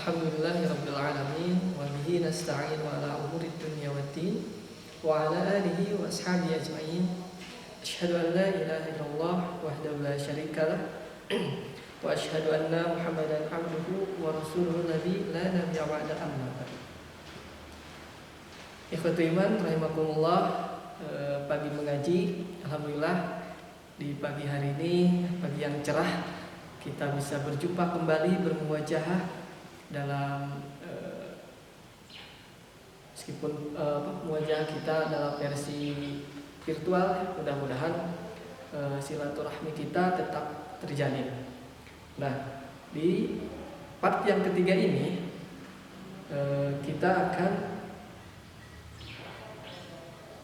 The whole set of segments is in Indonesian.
Alhamdulillahirabbil alamin wa bihi nasta'in wa ala umurid dunya waddin wa ala alihi wa ashabihi ajma'in. Asyhadu an la ilaha illallah wahdahu la syarikalah wa asyhadu anna Muhammadan abduhu wa rasuluhu nabi la nabiyya ba'da amma ba'd. Ikhwatul iman rahimakumullah, pagi mengaji, alhamdulillah di pagi hari ini, pagi yang cerah, kita bisa berjumpa kembali, bermuwajahah dalam meskipun muwajahah kita dalam versi virtual, mudah-mudahan silaturahmi kita tetap terjalin. Nah, di part yang ketiga ini kita akan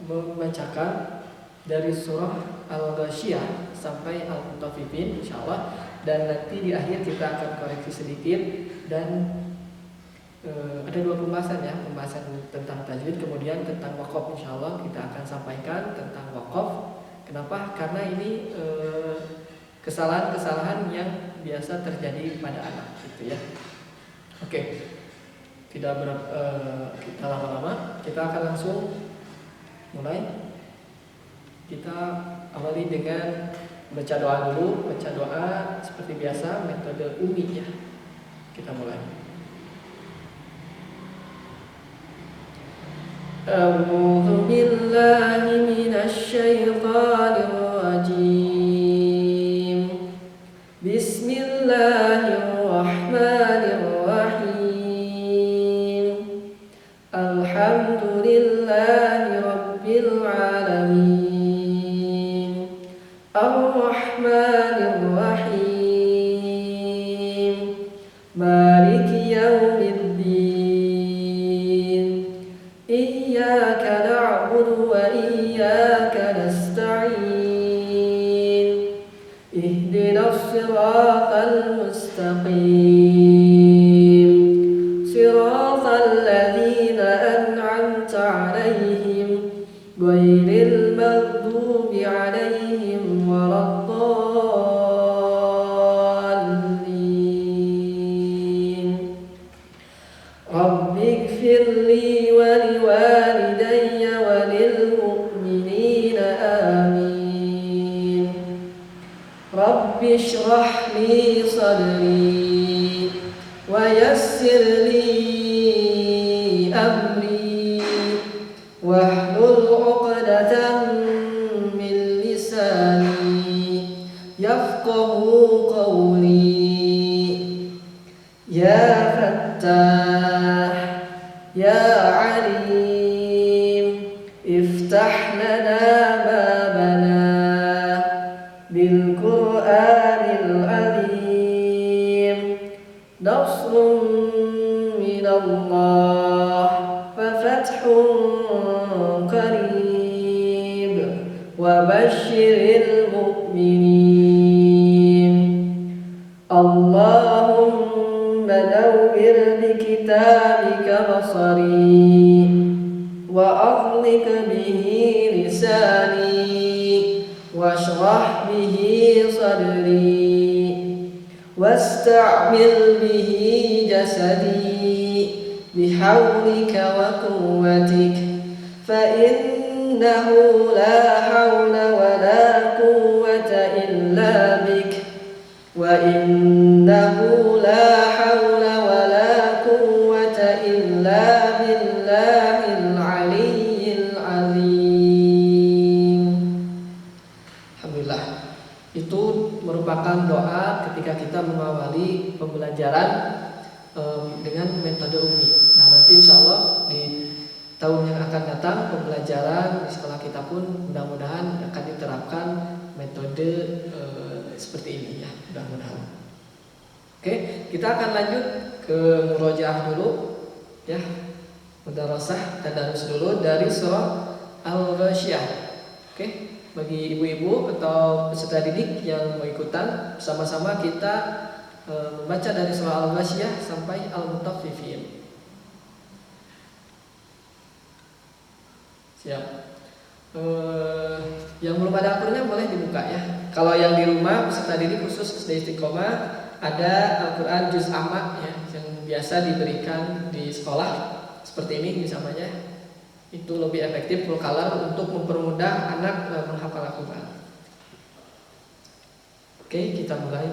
membacakan dari surah Al-Ghasyiyah sampai Al-Mutaffifin insyaallah, dan nanti di akhir kita akan koreksi sedikit dan ada dua pembahasan ya, pembahasan tentang tajwid kemudian tentang waqaf. Insyaallah kita akan sampaikan tentang waqaf. Kenapa? Karena ini kesalahan-kesalahan yang biasa terjadi pada anak gitu ya. Oke. Tidak kita lama-lama, kita akan langsung mulai. Kita awali dengan baca doa dulu. Baca doa seperti biasa, metode umi ya. Kita mulai. A'udzu billahi minasy syaithanir rajim. Bismillahirrahmanirrahim. Alhamdulillahi rabbil alamin. Ar-Rahmanir Rahim. Maliki yaumiddin. Iyyaka na'budu wa iyyaka nasta'in. Ihdinas siratal mustaqim. Siratal ladzina an'amta 'alaihim ghairil maghdubi 'alaihim waladdallin. Rabbighfirli wa liwalidayya wa lil mu'minina amin. Rabbi shrah li sadri wa yassir li amri wahlul 'uqdatam min lisani yafqahu qawli. Ya Fattah ya Alim, iftah lana babana bil Qur'anil azim. Nasrun minallah wa fathun qarib wa basyiril mu'minin. Allahumma nawwir bi kitabika basari wa aghliq bihi lisani washrah bihi sadri wasta'mil bihi jasadi bihawlika wa quwwatik fa innahu la hawla wa la quwwata illa bik wa innahu la hawla wa la quwwata illa billahil aliyyil azim. Alhamdulillah. Itu merupakan doa ketika kita mengawali pembelajaran dengan metode umi. Nah, nanti insyaallah di tahun yang akan datang pembelajaran di sekolah kita pun mudah-mudahan akan diterapkan metode seperti ini ya, mudah-mudahan. Oke, kita akan lanjut ke murojaah dulu ya. Mudarasah tadarus dulu dari surah Al-Ghasyiyah. Oke, bagi ibu-ibu atau peserta didik yang mau ikutan, sama-sama kita membaca dari surah Al-Ghasyiyah sampai Al-Mutaffifin. Siap. Yang belum ada akunnya boleh dibuka ya. Kalau yang di rumah peserta didik khusus SD Istiqomah ada Al-Quran Juz Amma ya, yang biasa diberikan di sekolah seperti ini misalnya, itu lebih efektif full color untuk mempermudah anak menghafal Al-Quran. Oke, kita mulai.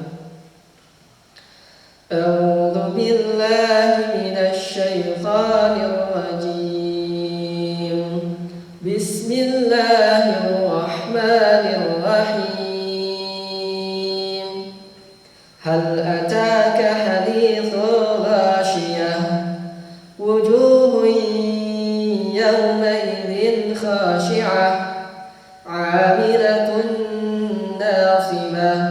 A'udzu billahi minasy syaithanir rajim. Bismillahirrahmanirrahim. Hal ataka hadithul ghashiyah wujuhun yawmaidhin khashi'ah 'amilatun nasibah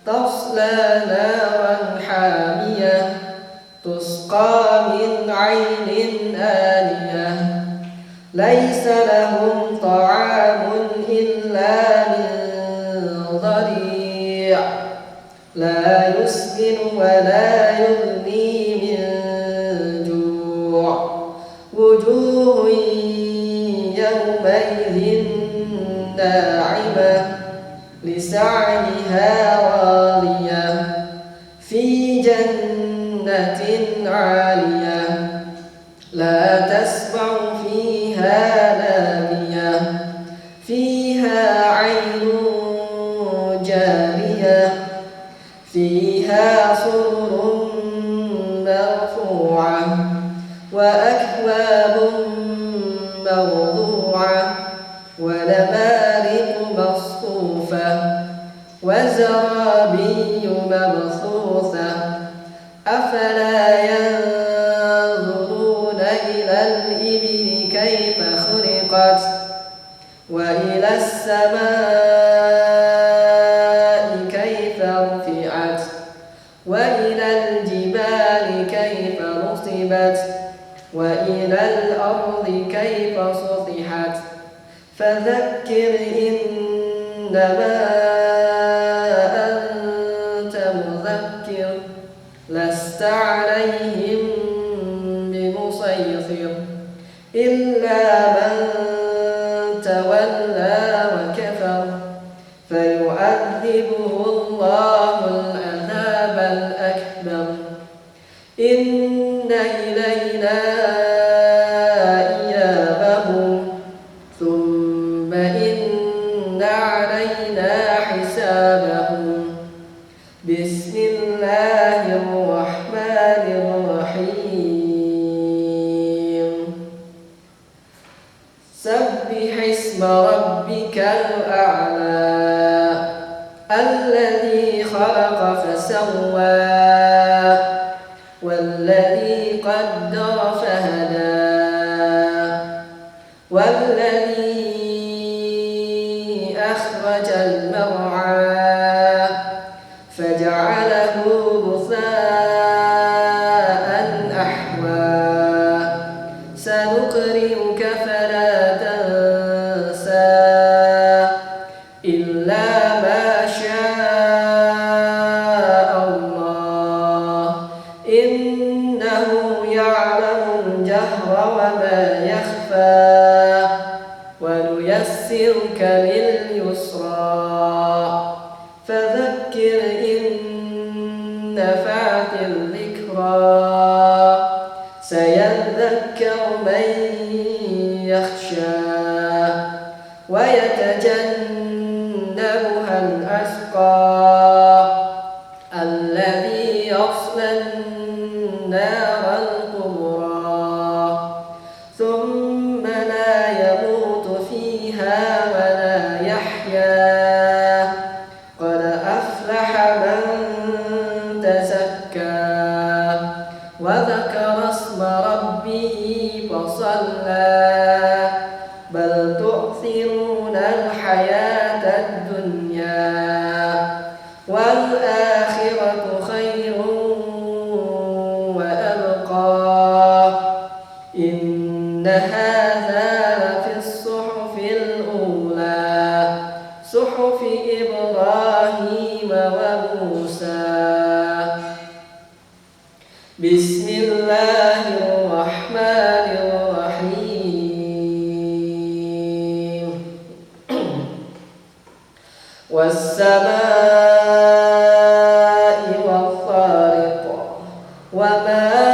tasla naran hamiyah tusqa min 'ainin aniyah laisa lahum ta'amun illa min dhari' la yusmin wa la yughni min ju' wujuhun yawmaidhin na'imah lisa'yiha radiyah fi jannatin 'aliyah la tasma'u fiha lagiyah fiha 'ainun jariyah fiha sururun marfu'ah wa akwabun mawdu'ah wa namariqu masfufah wa zarabiyyu mabthutha afala yanzuruna ila al-ibli kayfa khuliqat wa ila as-samaa'i kayfa rufi'at wa ila al-jibali kayfa nusibat wa ila al-ardi kayfa sutihat fadhakkir innama anta mudhakkir lasta 'alayhim bimusaytir illa man tawalla wa kafar fayu'adhibuhu Allahu al-'adhab al-akbar inna ilayna iyabahum thumma inna 'alayna hisabahum. Bismillahirrahmanirrahim. Sabbihisma rabbikal a'la alladzi khalaqa fasawwa والذي قدر فهدى والذي أخرج المرعى فجعله غثاء أحوى سنقرئك فلا تنسى إلا ما شاء الله إنه يعلم الجهر وما يخفى ونيسرك لليسرى فذكر إن نفعت الذكرى سيذكر من يخشى ويتجنبها الأشقى الذي يصلى النار الكبرى ثم لا يموت فيها ولا يحيا قد أفلح من تزكى وذكر اسم ربه فصلى بل تؤثرون الحياة الدنيا والآخرة خير وأبقى إن هذا لفي الصحف الأولى صحف إبراهيم وموسى. بسم الله الرحمن الرحيم. والسماء والطارق وما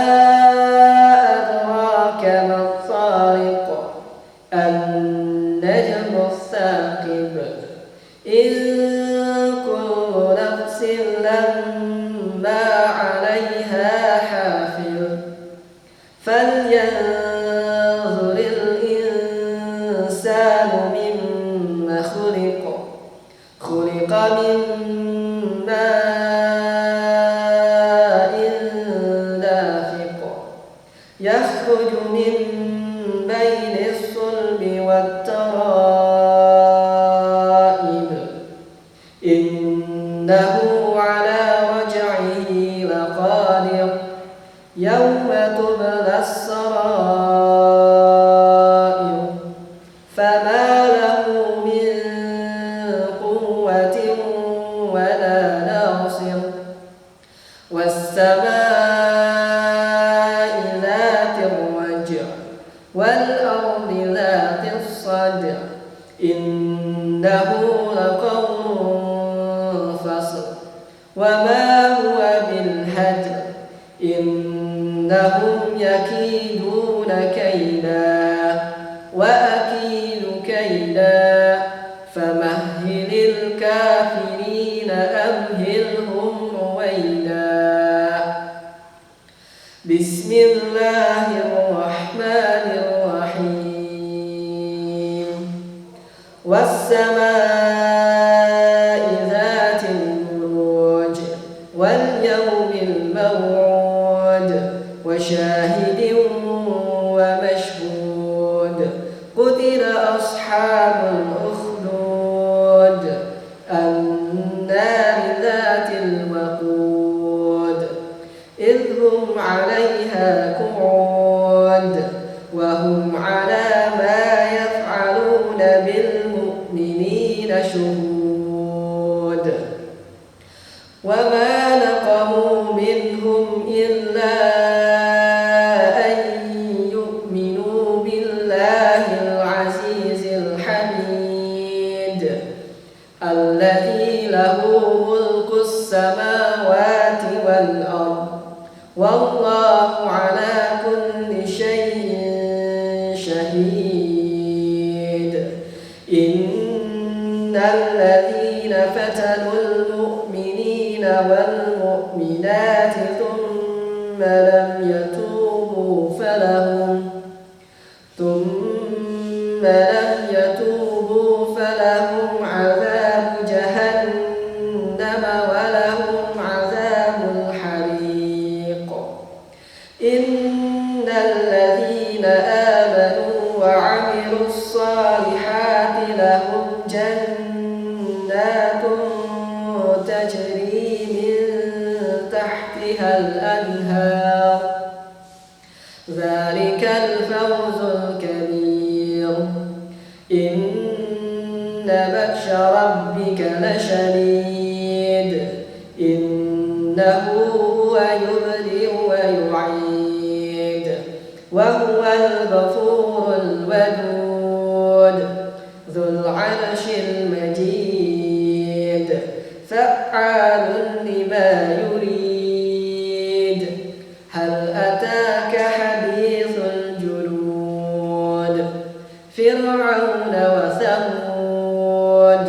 النجم الثاقب إن كل نفس لما عليها حافظ فلينظر الإنسان مما خلق من ماء دافق يخرج من بين الصلب والترائب إنه على رجعه لقادر يوم تبلى السرائر فما له من قوة ولا ناصر والسماء ذات الرجع والأرض ذات الصدع إنه لقول فصل وما هو بالهزل إنهم يكيدون كيدا وأكيد كيدا فمهل الكافرين أمهلهم رويدا بسم الله الرحمن الرحيم والسماء ذات البروج واليوم الموعود وشاهد ومشهود قتل أصحاب الأخدود النار ذات الوقود إذ هم عليها قعود وهم على ما يفعلون بالمؤمنين شهود وما نقموا منهم إلا أن يؤمنوا بالله العزيز الحميد الذي له ملك السماوات والأرض والله على كل شيء شهيد إن الذين فتنوا المؤمنين والمؤمنات ثم لم يتوبوا فلهم عذاب جهنم ولهم عذاب الحريق إن الذين آمنوا وعملوا الصالحات لهم جنات تجري من تحتها الأنهار ذلك الفوز الكبير إن بطش ربك لشديد إنه هو يبدئ ويعيد وهو الغفور الودود ذو العرش المجيد فعال لما يريد هل أتاك حديث الجنود فرعون وثمود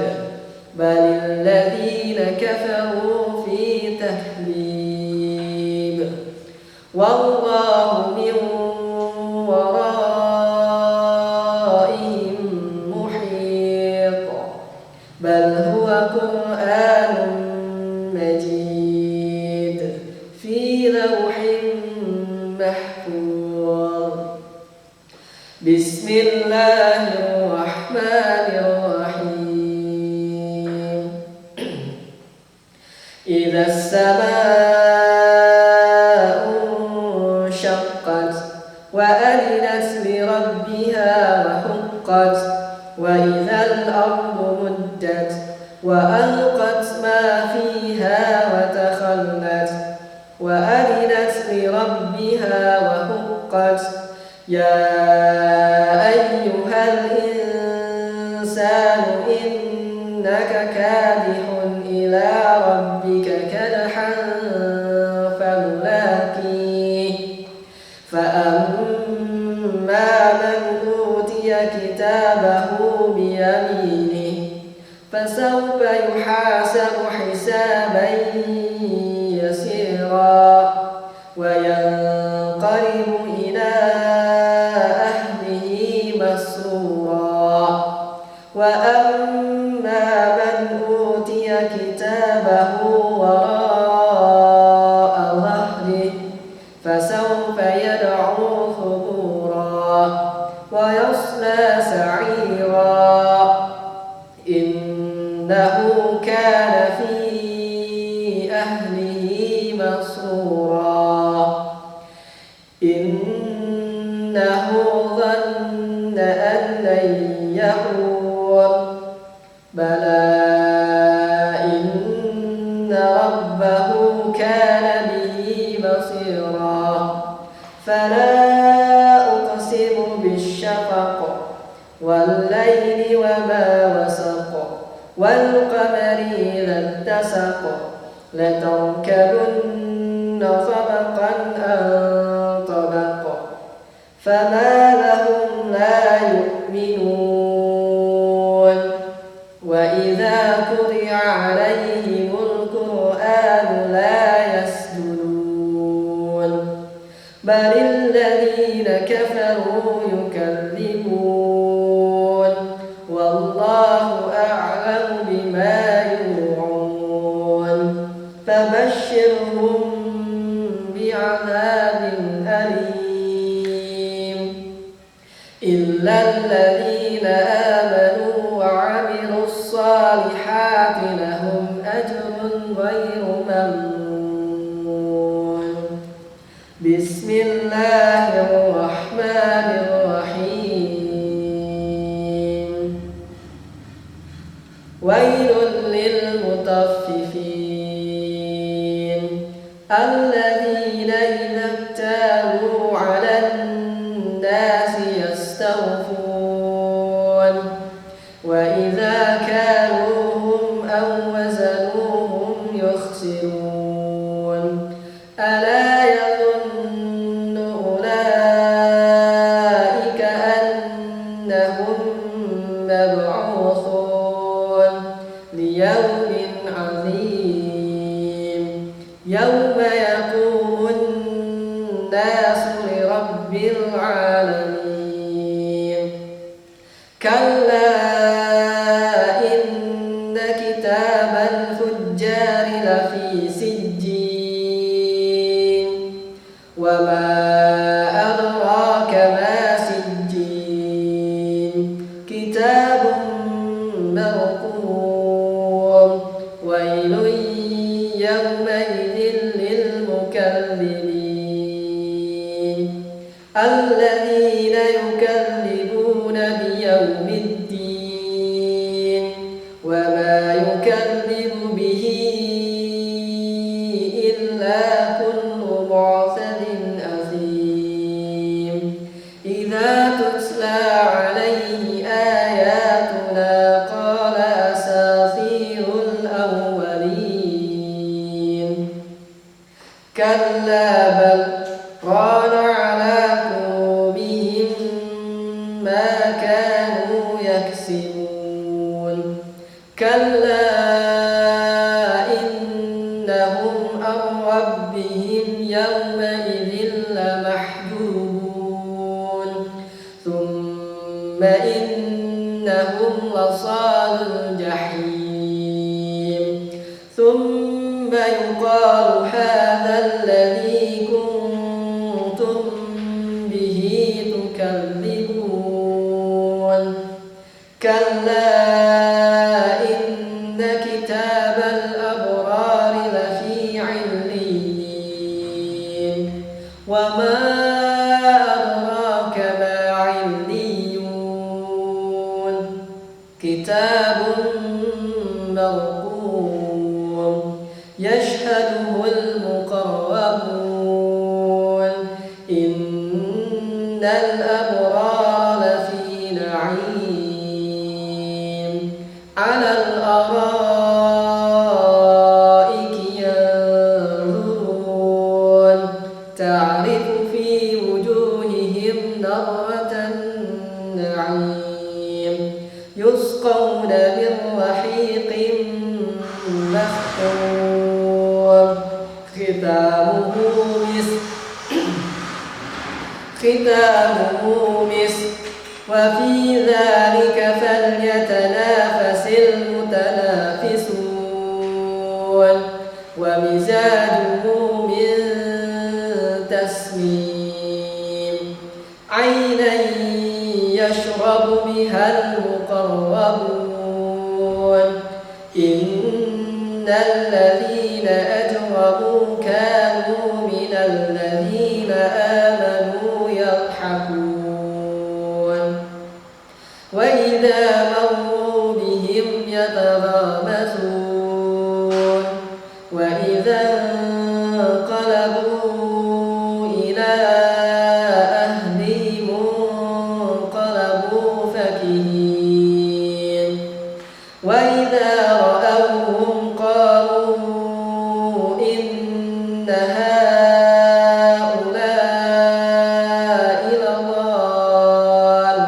بل الذين كفروا في تكذيب والله من ورائهم محيط بل هو قرآن مجيد في لوح محفوظ بسم الله الرحمن الرحيم إذا السماء انشقت وأذنت لربها وحقت وإذا الأرض مدت وألقت ما فيها وتخلت وأذنت لربها وحقت يا أيها الإنسان إنك كادح إلى ربك كدحا فملاقيه فأما من أوتي كتابه بيمينه فسوف يحاسب حسابا يسيرا وينقلب إلى أهله مسرورا وأما من أوتي كتابه وراء ظهره فسوف يدعو ثبورا ويصلى سعيرا إنه كان في أهله مسرورا إنه ظن أن لن يحور بلى إن ربه كان به بصيرا فلا أقسم بالشفق والليل وما وسق والقمر إذا اتسق لتركبن طبقا عن طبق فما لهم لا يؤمنون وإذا قرئ عليهم القرآن لا يسجدون بل الذين كفروا يكذبون والله أعلم بما يوعون فبشرهم بعذاب أليم إلا الذين آمنوا وعملوا الصالحات لهم أجر غير ممنون بسم الله الرحمن الرحيم ويل للمطففين الذين إذا اكتالوا على الناس يستوفون وإذا كالوهم أو وزنوهم يخسرون ألا يظن أولئك أنهم مبعوثون ليوم عظيم يوم يقوم الناس لرب العالمين كلا إن كتاب الفجار لفي سجين وما أدراك ما سجين كتاب مرقوم ويل يومئذ للمكذبين الذين يكذبون بيوم الدين وما يكذب به إلا كل معتد أثيم إذا تتلى عليه آياتنا قال أساطير الأولين كلا بل ران على قلوبهم ما كانوا يكسبون كلا إنهم عن ربهم يومئذ لمحجوبون ثم إنهم لصال الجحيم ثم يقال هذا الذي كنتم به تكذبون كلا إن كتاب الأبرار لفي عليين وما أدراك ما عليون كتاب مرقوم يشهده المقربون إن الأبرار لفي نعيم على الأرائك ينظرون تعرف في وجوههم نضرة النعيم يسقون من رحيق مختوم ختامه مسك وفي ذلك فليتنافس المتنافسون ومزاجه من تسنيم عينا يشرب بها المقربون إن الذين أجرموا كانوا من الذين آمنوا يضحكون وإذا مروا بهم يتغامزون وإذا انقلبوا إلى أهلهم انقلبوا فكهين وإذا رأوهم قالوا إن هؤلاء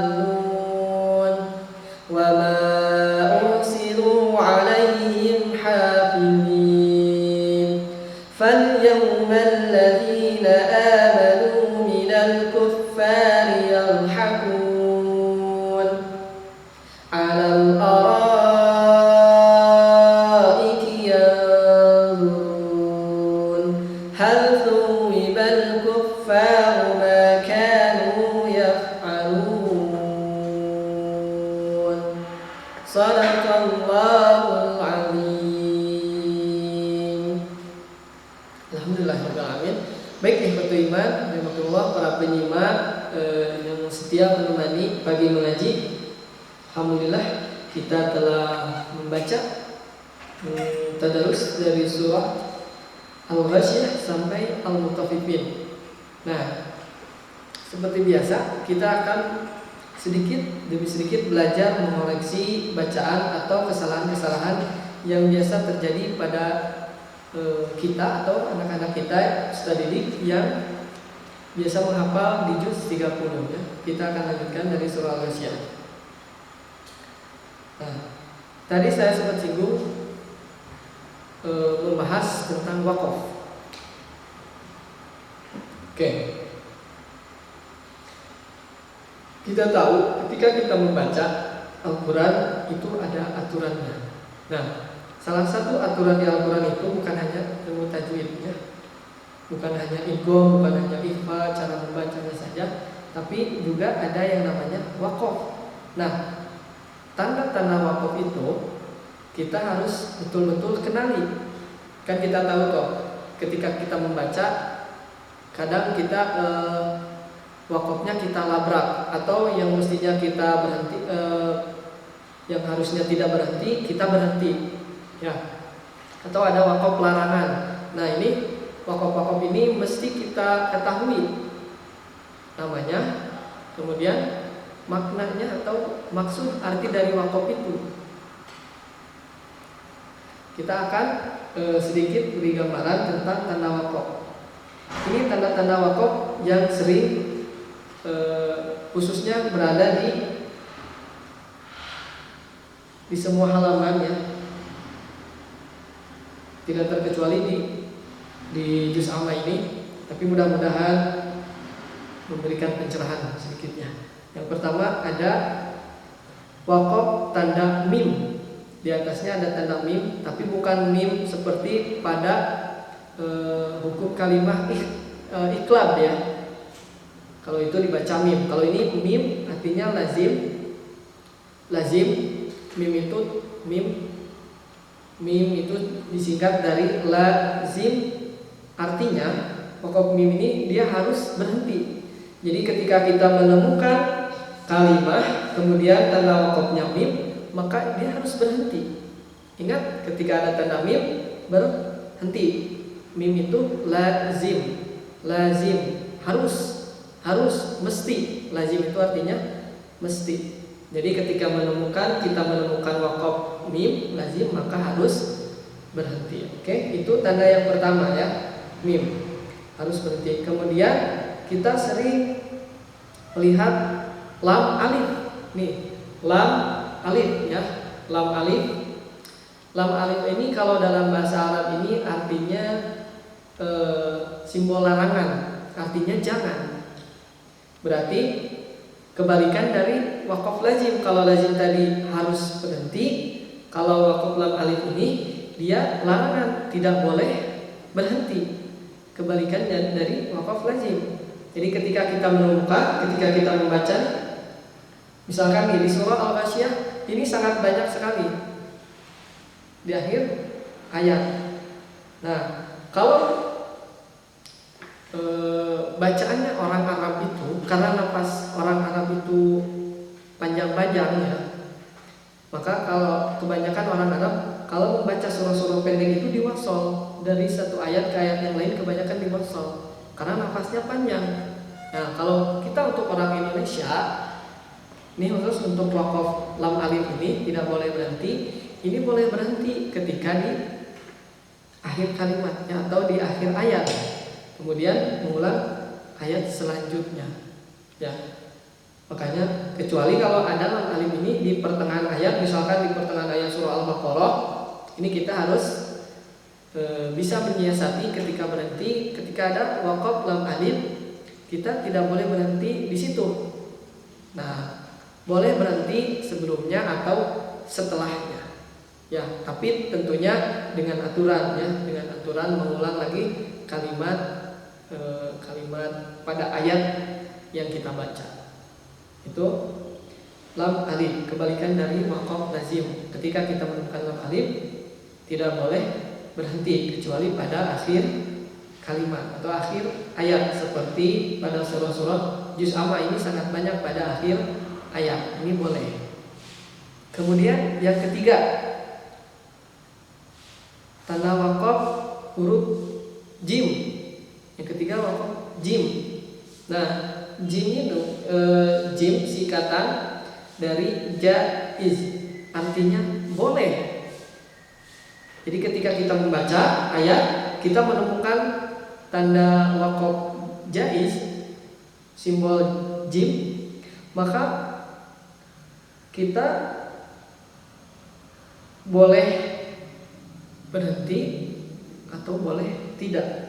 لضالون وما أرسلوا عليهم حافظين فاليوم الذين آمنوا من الكفار يضحكون على الأرائك ينظرون هل ثوب الكفار ما كانوا يفعلون صدق الله العظيم. Alhamdulillahirrahmanirrahim. Baik ikhwatul iman, rahimakumullah, para penyimak yang setia menemani pagi mengaji. Alhamdulillah kita telah membaca tadarus dari surah Al-Ghasyiyah sampai Al-Mutaffifin. Nah, seperti biasa kita akan sedikit demi sedikit belajar mengoreksi bacaan atau kesalahan-kesalahan yang biasa terjadi pada kita atau anak-anak kita peserta didik yang biasa menghafal di juz 30 ya. Kita akan lanjutkan dari surah Al-Ghasyiyah. Nah, tadi saya sempat singgung membahas tentang wakaf. Oke. Kita tahu ketika kita membaca Al-Quran itu ada aturannya. Nah, salah satu aturan di Al-Quran itu bukan hanya ilmu tajwid ya, bukan hanya idgham, bukan hanya ikhfa, cara membacanya saja, tapi juga ada yang namanya waqaf. Nah, tanda-tanda waqaf itu kita harus betul-betul kenali. Kan kita tahu toh, ketika kita membaca, kadang kita waqafnya kita labrak, atau yang mestinya kita berhenti, yang harusnya tidak berhenti, kita berhenti. Ya, atau ada waqaf larangan. Nah, ini waqaf-waqaf ini mesti kita ketahui namanya, kemudian maknanya atau maksud arti dari waqaf itu. Kita akan sedikit beri gambaran tentang tanda waqaf. Ini tanda-tanda waqaf yang sering khususnya berada di semua halaman ya. Tidak terkecuali di juz amma ini, tapi mudah-mudahan memberikan pencerahan sedikitnya. Yang pertama ada waqaf tanda mim. Di atasnya ada tanda mim, tapi bukan mim seperti pada hukum kalimah iqlab ya. Kalau itu dibaca mim. Kalau ini mim artinya lazim. Lazim mim itu mim itu disingkat dari lazim, artinya waqaf mim ini dia harus berhenti. Jadi ketika kita menemukan kalimah kemudian tanda waqafnya mim, maka dia harus berhenti. Ingat, ketika ada tanda mim berhenti. Mim itu lazim, harus, mesti. Lazim itu artinya mesti. Jadi ketika kita menemukan waqaf mim lazim, maka harus berhenti. Oke, itu tanda yang pertama ya, mim harus berhenti. Kemudian kita sering melihat lam alif. Nih, lam alif ya, lam alif. Lam alif ini kalau dalam bahasa Arab ini artinya simbol larangan, artinya jangan. Berarti kebalikan dari wakaf lazim. Kalau lazim tadi harus berhenti, kalau wakaf lam alif ini dia larangan, tidak boleh berhenti. Kebalikan dari wakaf lazim. Jadi ketika kita menemukan, ketika kita membaca, misalkan di surah Al-Ghasyiyah ini sangat banyak sekali di akhir ayat. Nah, kalau bacaannya orang Arab itu, karena nafas orang Arab itu panjang-panjang ya, maka kalau kebanyakan orang Arab kalau membaca surah-surah pendek itu diwasol, dari satu ayat ke ayat yang lain kebanyakan diwasol karena nafasnya panjang. Nah, kalau kita untuk orang Indonesia, ini khusus untuk wakaf lam alif ini tidak boleh berhenti. Ini boleh berhenti ketika di akhir kalimatnya atau di akhir ayat. Kemudian mengulang ayat selanjutnya. Ya. Makanya kecuali kalau ada lam alif ini di pertengahan ayat, misalkan di pertengahan ayat surah Al-Baqarah, ini kita harus bisa menyiasati ketika berhenti. Ketika ada wakaf lam alif, kita tidak boleh berhenti di situ. Nah, boleh berhenti sebelumnya atau setelahnya. Ya, tapi tentunya dengan aturan ya, dengan aturan mengulang lagi kalimat pada ayat yang kita baca. Itu lam alif, kebalikan dari wakaf lazim. Ketika kita menemukan lam alif, tidak boleh berhenti kecuali pada akhir kalimat atau akhir ayat, seperti pada surah-surah juz amma ini sangat banyak pada akhir ayat. Ini boleh. Kemudian yang ketiga, tanda wakaf huruf jim. Yang ketiga wakaf jim. Nah, jim itu jim singkatan dari jaiz, artinya boleh. Jadi ketika kita membaca ayat, kita menemukan tanda wakaf jaiz, simbol jim, maka kita boleh berhenti atau boleh tidak.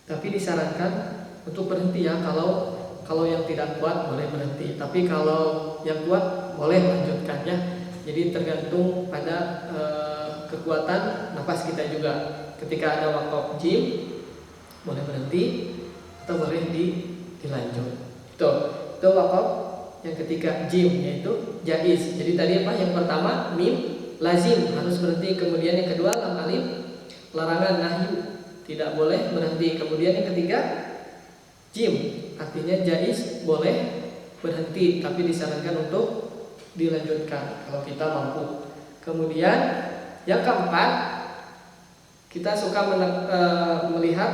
Tapi disarankan untuk berhenti ya. Kalau yang tidak kuat boleh berhenti. Tapi kalau yang kuat boleh lanjutkannya. Jadi tergantung pada kekuatan nafas kita juga. Ketika ada wakaf jim boleh berhenti atau boleh dilanjut. Itu wakaf yang ketiga jim, yaitu jaiz. Jadi tadi apa? Yang pertama mim lazim harus berhenti. Kemudian yang kedua lam alif larangan nahyu, tidak boleh berhenti. Kemudian yang ketiga jim, artinya jaiz, boleh berhenti tapi disarankan untuk dilanjutkan kalau kita mampu. Kemudian yang keempat, kita suka melihat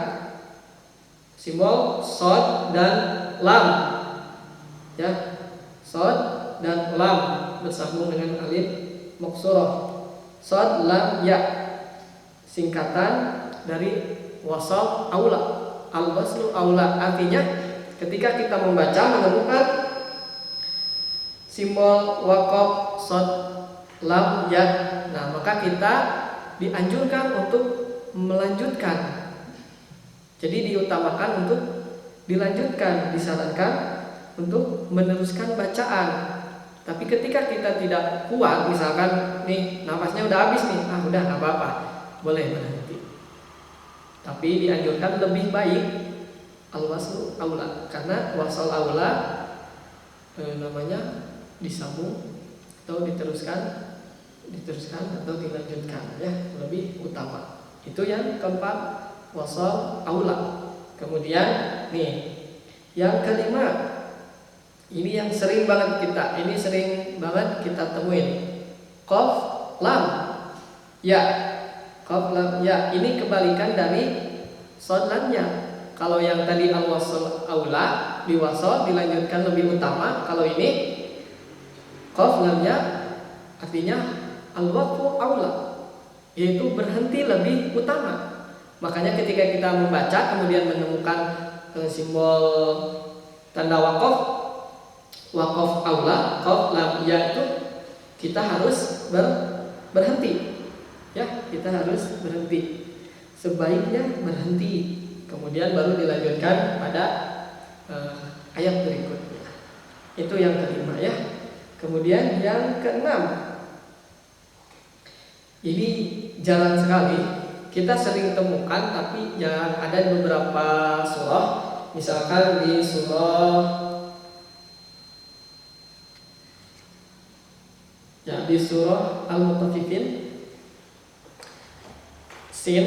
simbol shad dan lam ya, shad dan lam bersambung dengan alif maqsurah. Shad lam ya, singkatan dari wasal aula, al-waslu aula, artinya ketika kita membaca menemukan simbol wakaf shad lam ya, nah maka kita dianjurkan untuk melanjutkan. Jadi diutamakan untuk dilanjutkan, disarankan untuk meneruskan bacaan. Tapi ketika kita tidak kuat, misalkan nih nafasnya udah habis nih, udah nggak apa-apa, boleh berhenti. Tapi dianjurkan lebih baik al-waslu aula, karena wasal aula namanya disambung atau diteruskan atau dilanjutkan ya, lebih utama. Itu yang keempat, wasal aula. Kemudian nih yang kelima, ini yang sering banget kita temuin, qaf lam ya. Qaf lam ya ini kebalikan dari shad lam ya. Kalau yang tadi al-wasl aula, diwasal dilanjutkan lebih utama. Kalau ini qaf lam ya artinya al-waqfu aula, yaitu berhenti lebih utama. Makanya ketika kita membaca kemudian menemukan simbol tanda wakaf, Waqaf aula, qaf lam ya itu kita harus berhenti. Ya, kita harus berhenti. Sebaiknya berhenti. Kemudian baru dilanjutkan pada ayat berikutnya. Itu yang kelima ya. Kemudian yang keenam. Ini jarang sekali kita sering temukan, tapi yang ada di beberapa surah. Misalkan di surah di surah Al-Mutaffifin, sin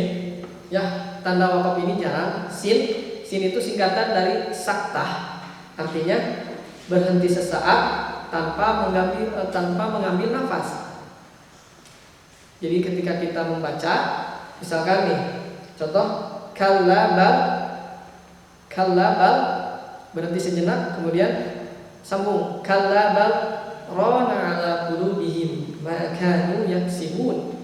ya, tanda wakaf ini jarang. Sin itu singkatan dari saktah, artinya berhenti sesaat tanpa mengambil nafas. Jadi ketika kita membaca, misalkan nih contoh kallabal berhenti sejenak, kemudian sambung kallabal rana ala qulubihim ma kanu yaksibun.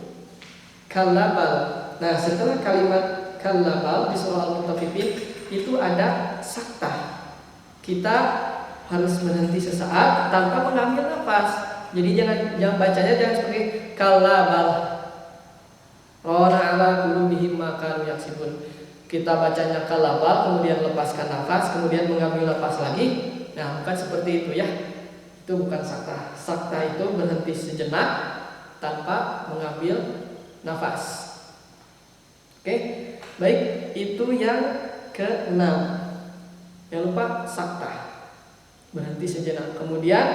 Kallabal. Nah, setelah kalimat kallabal di surah Al-Mutaffifin itu ada saktah. Kita harus berhenti sesaat tanpa mengambil nafas. Jadi jangan bacanya jangan seperti kallabal rana ala qulubihim ma kanu yaksibun. Kita bacanya kallabal, kemudian lepaskan nafas, kemudian mengambil nafas lagi. Nah, bukan seperti itu ya. Itu bukan saktah. Saktah itu berhenti sejenak tanpa mengambil nafas. Oke, baik, itu yang keenam. Jangan lupa saktah, berhenti sejenak. Kemudian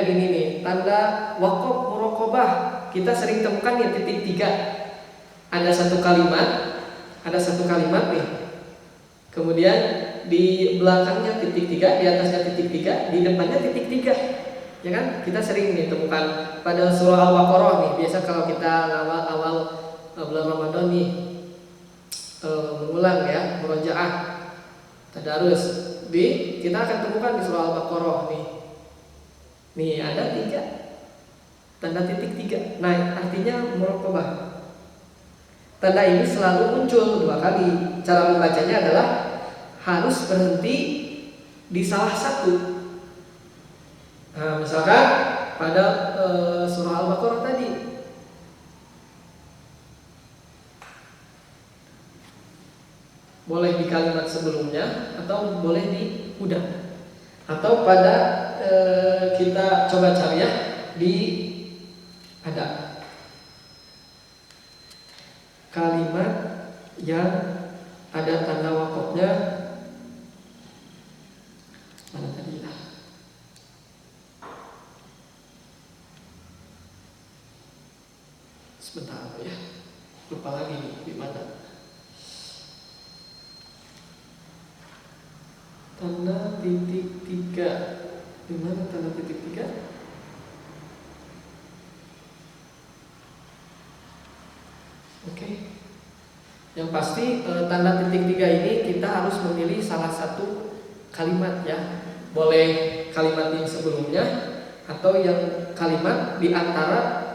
ini nih tanda waqaf muraqabah. Kita sering temukan ya titik 3. Ada satu kalimat nih. Kemudian di belakangnya titik 3, di atasnya titik 3, di depannya titik 3. Ya kan? Kita sering nih temukan pada surah Al-Baqarah nih. Biasa kalau kita awal bulan Ramadan nih mengulang ya, murojaah, tadarus. Kita akan temukan di surah Al-Baqarah nih. Nih ada 3. Tanda titik 3. Nah, artinya muraqabah. Tanda ini selalu muncul 2 kali. Cara membacanya adalah harus berhenti di salah satu. Nah, misalkan pada surah Al-Baqarah tadi, boleh di kalimat sebelumnya atau boleh di udah. Atau pada kita coba cari ya di ada kalimat yang ada tanda wakafnya. Mana tadi ya? Sebentar ya, lupa lagi nih di mana. Tanda titik 3. Di mana tanda titik 3? Oke. Yang pasti tanda titik 3 ini kita harus memilih salah satu kalimat ya. Boleh kalimat yang sebelumnya atau yang kalimat di antara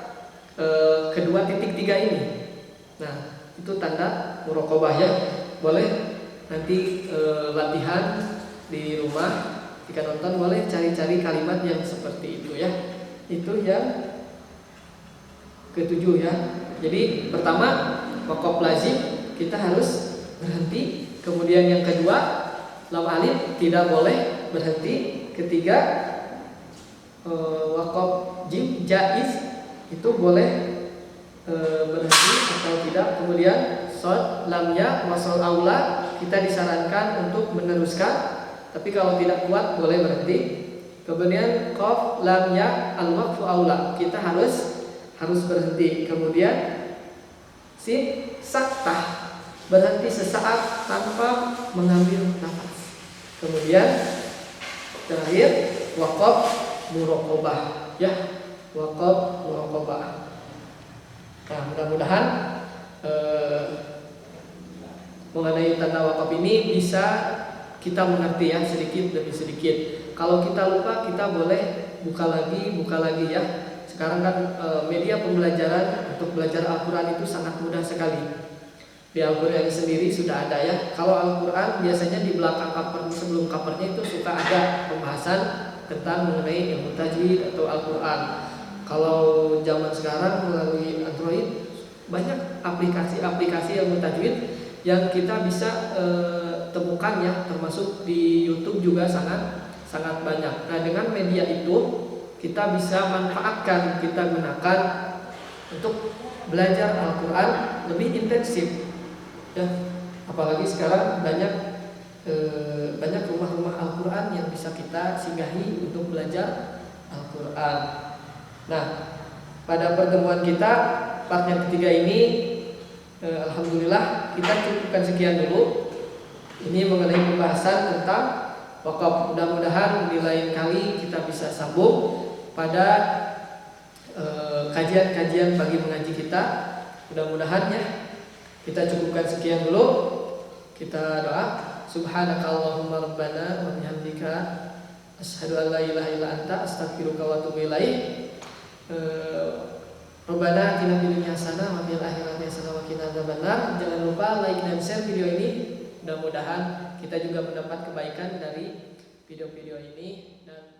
kedua titik 3 ini. Nah, itu tanda muraqabah ya. Boleh nanti latihan di rumah jika nonton, boleh cari-cari kalimat yang seperti itu ya. Itu yang ketujuh ya. Jadi pertama waqaf lazim kita harus berhenti. Kemudian yang kedua lam alif tidak boleh berhenti. Ketiga waqaf jim jaiz itu boleh berhenti atau tidak. Kemudian shad lam ya wasal aula kita disarankan untuk meneruskan, tapi kalau tidak kuat boleh berhenti. Kemudian qaf lam ya al waqfu aula kita harus berhenti. Kemudian sin saktah berhenti sesaat tanpa mengambil nafas. Kemudian terakhir waqaf muraqabah ya, waqaf muraqabah. Nah, mudah-mudahan mengenai tanda waqaf ini bisa kita mengerti ya sedikit demi sedikit. Kalau kita lupa kita boleh buka lagi ya. Sekarang kan media pembelajaran untuk belajar Al-Quran itu sangat mudah sekali. Di Al-Quran sendiri sudah ada ya. Kalau Al-Quran biasanya di belakang cover, sebelum covernya itu suka ada pembahasan tentang mengenai ilmu tajwid atau Al-Quran. Kalau zaman sekarang melalui Android banyak aplikasi-aplikasi ilmu tajwid yang kita bisa temukan ya, termasuk di YouTube juga sangat banyak. Nah, dengan media itu kita bisa manfaatkan, kita gunakan untuk belajar Al-Quran lebih intensif ya. Apalagi sekarang banyak rumah-rumah Al-Quran yang bisa kita singgahi untuk belajar Al-Quran. Nah, pada pertemuan kita part yang ketiga ini alhamdulillah kita cukupkan sekian dulu. Ini mengenai pembahasan tentang wakaf. Mudah-mudahan di lain kali kita bisa sambung pada kajian-kajian pagi mengaji kita. Mudah-mudahan ya. Kita cukupkan sekian dulu. Kita doa. Subhanakallahumma rabbana wa bihamdika asyhadu an la ilaha illa anta astaghfiruka wa atubu ilaik. Rabbana atina fid dunya hasanah wa fil akhirati hasanah wa qina adzabannar. Jangan lupa like dan share video ini. Mudah-mudahan kita juga mendapat kebaikan dari video-video ini dan